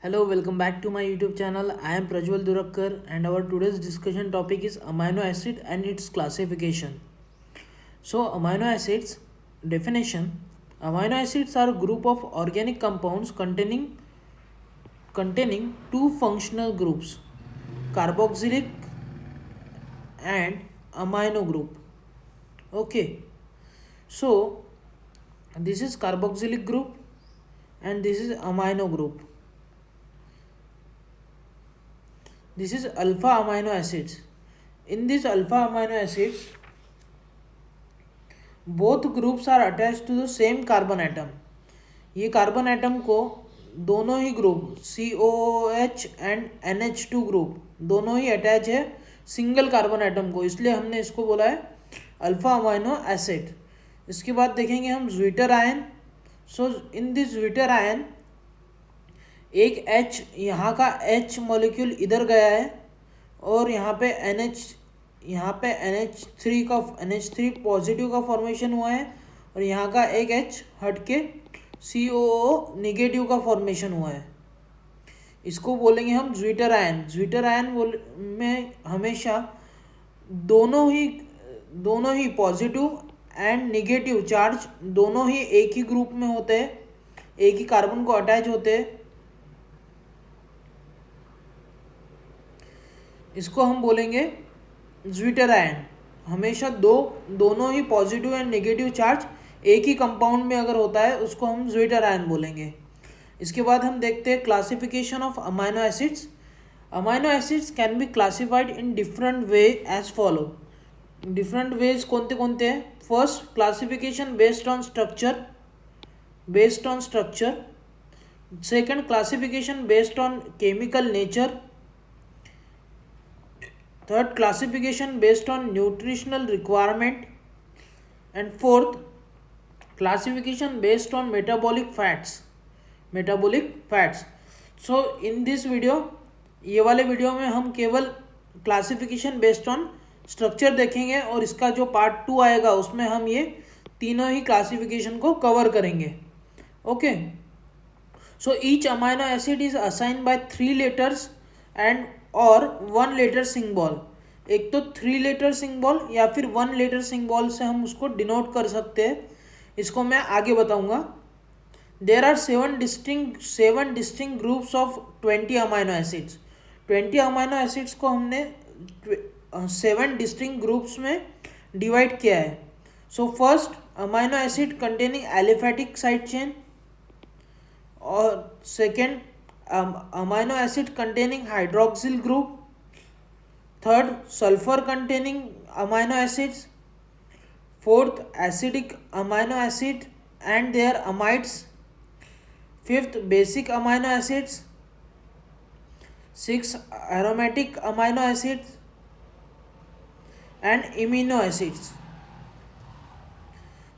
Hello, welcome back to my YouTube channel. I am Prajwal Durakkar and our today's discussion topic is amino acid and its classification. So, amino acids definition. Amino acids are a group of organic compounds containing two functional groups, carboxylic and amino group. Okay. So, this is carboxylic group and this is amino group. This is alpha amino acids. In this alpha amino acids, both groups are attached to the same carbon atom. ये carbon atom को दोनों ही group COOH and NH2 group दोनों ही attach है single carbon atom को, इसलिए हमने इसको बोला है अल्फा अमाइनो एसिड. इसके बाद देखेंगे हम zwitter ion. So in this zwitter ion एक H, यहाँ का H मॉलिक्यूल इधर गया है और यहाँ पे NH3 पॉजिटिव का फॉर्मेशन हुआ है और यहाँ का एक H हट के COO निगेटिव का फॉर्मेशन हुआ है. इसको बोलेंगे हम ज्विटर आयन. ज्विटर आयन में हमेशा दोनों ही पॉजिटिव एंड निगेटिव चार्ज दोनों ही एक ही ग्रुप में होते हैं, एक ही कार्बन को अटैच होते हैं. इसको हम बोलेंगे ज्विटर आयन. हमेशा दोनों ही पॉजिटिव एंड नेगेटिव चार्ज एक ही कंपाउंड में अगर होता है उसको हम ज्विटर आयन बोलेंगे. इसके बाद हम देखते हैं classification of amino acids. Amino acids can be classified in different way as follow. Different ways कौन कौनते हैं? First, classification based on structure. Second, classification based on chemical nature. Third, classification based on nutritional requirement. And fourth, classification based on metabolic fats. So in this video, ये वाले video में हम केवल classification based on structure देखेंगे और इसका जो part 2 आएगा उसमें हम ये तीनों ही क्लासिफिकेशन को कवर करेंगे. Okay. So each amino acid is assigned by 3 letters and और 1 लेटर सिंबल. एक तो 3 लेटर सिंबल या फिर 1 लेटर सिंबल से हम उसको डिनोट कर सकते हैं. इसको मैं आगे बताऊंगा. There are 7 distinct groups of 20 amino acids. 20 amino acids को हमने 7 डिस्टिंक्ट ग्रुप्स में डिवाइड किया है. So first, amino acid containing aliphatic side chain. और second, amino acid containing hydroxyl group. Third, sulfur containing amino acids. Fourth, acidic amino acid and their amides. Fifth, basic amino acids. Sixth, aromatic amino acids and amino acids.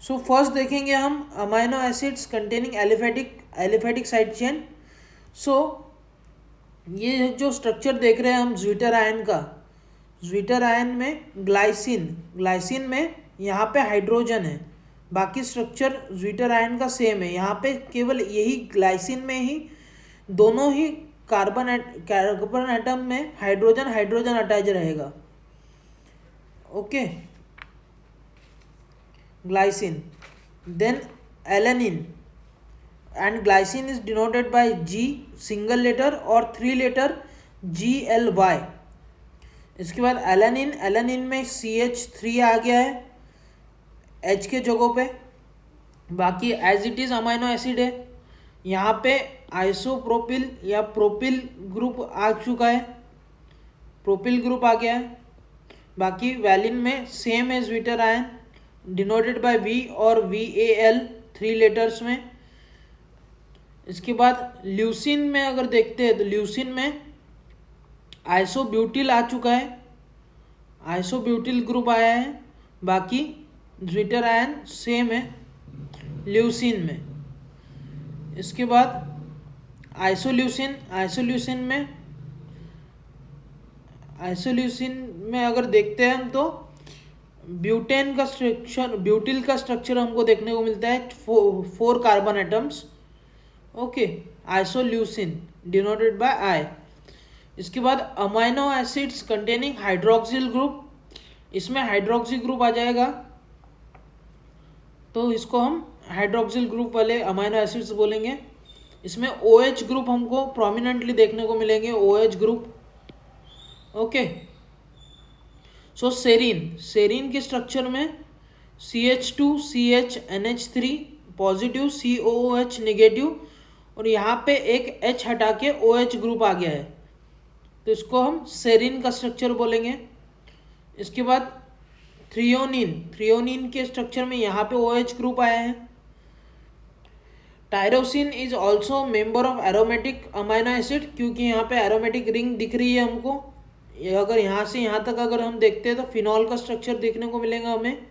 So first देखेंगे हम amino acids containing aliphatic side chain. सो ये जो structure देख रहे हैं हम zwitter ion का, zwitter ion में ग्लाइसिन में यहाँ पे हाइड्रोजन है. बाकी स्ट्रक्चर ज्विटर आयन का सेम है. यहाँ पे केवल यही ग्लाइसिन में ही दोनों ही कार्बन एटम में हाइड्रोजन अटैच रहेगा. Okay. Glycine, then alanine. And glycine is denoted by G single letter और 3 letter GLY. इसके बाद एलेनिन में CH3 आ गया है H के जगह पे. बाकी as it is amino acid है. यहाँ पे आइसोप्रोपिल या प्रोपिल ग्रुप आ चुका है, प्रोपिल ग्रुप आ गया है. बाकी वैलिन में सेम है zwitter ion denoted by V और VAL 3 लेटर्स में. इसके बाद ल्यूसिन में अगर देखते हैं तो ल्यूसिन में आइसोब्यूटिल आ चुका है, आइसोब्यूटिल ग्रुप आया है. बाकी ज्विटर आयन सेम है ल्यूसिन में. इसके बाद आइसोल्यूसिन में अगर देखते हैं हम तो ब्यूटिल का स्ट्रक्चर हमको देखने को मिलता है 4 carbon atoms. Okay. Isoleucine denoted by I. इसके बाद amino acids containing hydroxyl group, इसमें हाइड्रोक्सी ग्रुप आ जाएगा, तो इसको हम हाइड्रोक्सिल ग्रुप वाले अमाइनो एसिड्स बोलेंगे। इसमें OH ग्रुप हमको प्रोमिनेंटली देखने को मिलेंगे, OH ग्रुप। ओके, सो सेरीन के स्ट्रक्चर में CH2CH NH3 positive, COOH negative, और यहाँ पे एक H हटा के OH ग्रुप आ गया है, तो इसको हम सेरीन का स्ट्रक्चर बोलेंगे। इसके बाद थ्रियोनिन के स्ट्रक्चर में यहाँ पे OH ग्रुप आया है। Tyrosine is also member of aromatic amino acid, क्योंकि यहाँ पे एरोमेटिक रिंग दिख रही है हमको। अगर यहाँ से यहाँ तक अगर हम देखते हैं तो फिनॉल का स्ट्रक्चर देखने को मिलेगा हमें।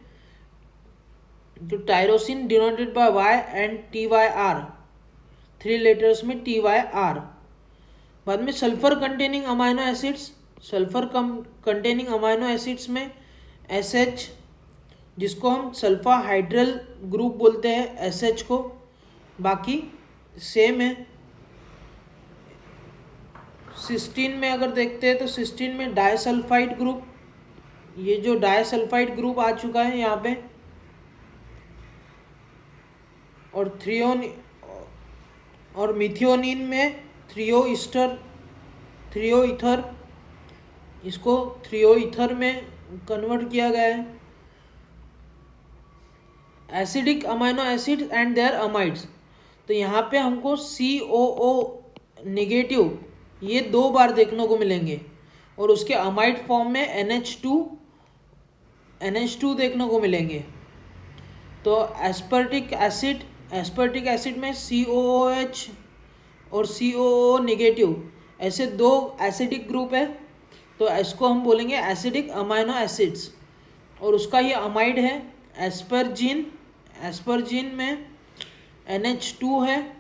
तो tyrosine denoted by Y and TYR, 3 letters में TYR। बाद में sulphur containing amino acids, sulphur containing amino acids में SH, जिसको हम सल्फा हाइड्रल ग्रुप बोलते हैं SH को, बाकी सेम है। सिस्टीन में अगर देखते हैं तो सिस्टीन में डाइसल्फाइड ग्रुप, ये जो डाइसल्फाइड ग्रुप आ चुका है यहाँ पे। और मिथियोनिन में थ्रियोईथर, इसको थ्रियोईथर में कन्वर्ट किया गया है। Acidic amino acid and their amides, तो यहाँ पे हमको COO नेगेटिव ये 2 बार देखने को मिलेंगे, और उसके अमाइड फॉर्म में NH2 देखने को मिलेंगे। तो एस्पर्टिक एसिड में COOH और COO नेगेटिव, ऐसे 2 एसिडिक ग्रुप है, तो इसको हम बोलेंगे एसिडिक अमाइनो एसिड्स। और उसका ये अमाइड है एस्परजीन में NH2 है,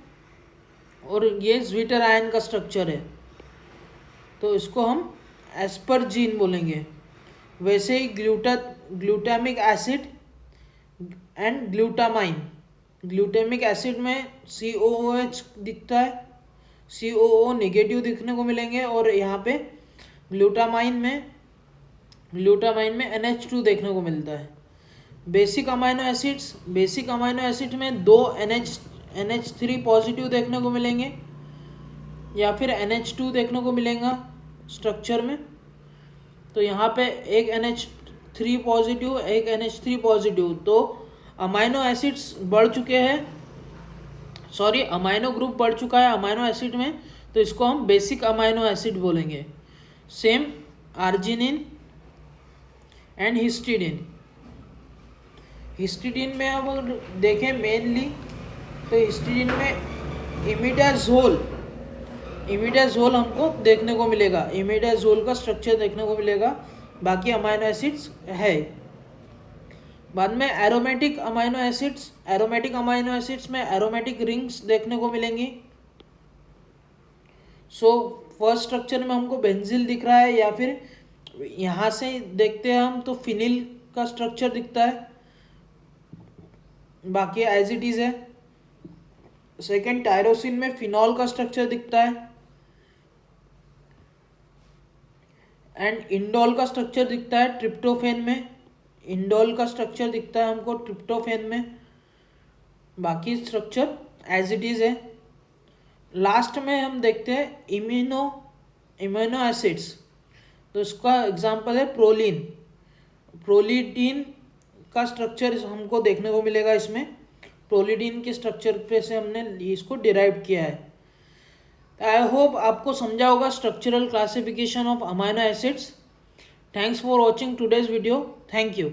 और ये ज्विटर आयन का स्ट्रक्चर है, तो इसको हम एस्परजीन बोलेंगे। वैसे ही glutamic acid and glutamic acid में COOH दिखता है, COO नेगेटिव दिखने को मिलेंगे, और यहाँ पे ग्लूटामाइन में NH2 देखने को मिलता है। बेसिक अमाइनो एसिड में 2 NH3 पॉजिटिव देखने को मिलेंगे, या फिर NH2 देखने को मिलेगा स्ट्रक्चर में। तो यहाँ पे एक NH3 पॉजिटिव, एक NH3 पॉजिटिव, तो अमाइनो एसिड्स बढ़ चुके हैं, अमाइनो ग्रुप बढ़ चुका है अमाइनो एसिड में, तो इसको हम बेसिक अमाइनो एसिड बोलेंगे। सेम आर्जिनिन एंड हिस्टिडीन में अब देखें मेनली, तो हिस्टिडीन में इमिडाजोल हमको देखने को मिलेगा, इमिडाजोल का स्ट्रक्चर देखने को मिलेगा, बाकी अमाइनो एसिड्स है। बाद में एरोमेटिक अमाइनो एसिड्स में एरोमेटिक रिंग्स देखने को मिलेंगी। फर्स्ट स्ट्रक्चर में हमको बेंजील दिख रहा है, या फिर यहाँ से देखते हैं हम तो फिनिल का स्ट्रक्चर दिखता है, बाकी एज इट इज है। सेकेंड टायरोसिन में फिनॉल का स्ट्रक्चर दिखता है, एंड इंडोल का स्ट्रक्चर दिखता है ट्रिप्टोफेन में, इंडोल का स्ट्रक्चर दिखता है हमको ट्रिप्टोफेन में, बाकी स्ट्रक्चर एज इट इज है। लास्ट में हम देखते हैं इम्यूनो एसिड्स, तो इसका एग्जांपल है प्रोलीडीन का स्ट्रक्चर हमको देखने को मिलेगा। इसमें प्रोलीडीन के स्ट्रक्चर पे से हमने इसको डिराइव किया है। आई होप आपको समझा होगा structural classification of amino acids. Thanks for watching today's video. Thank you.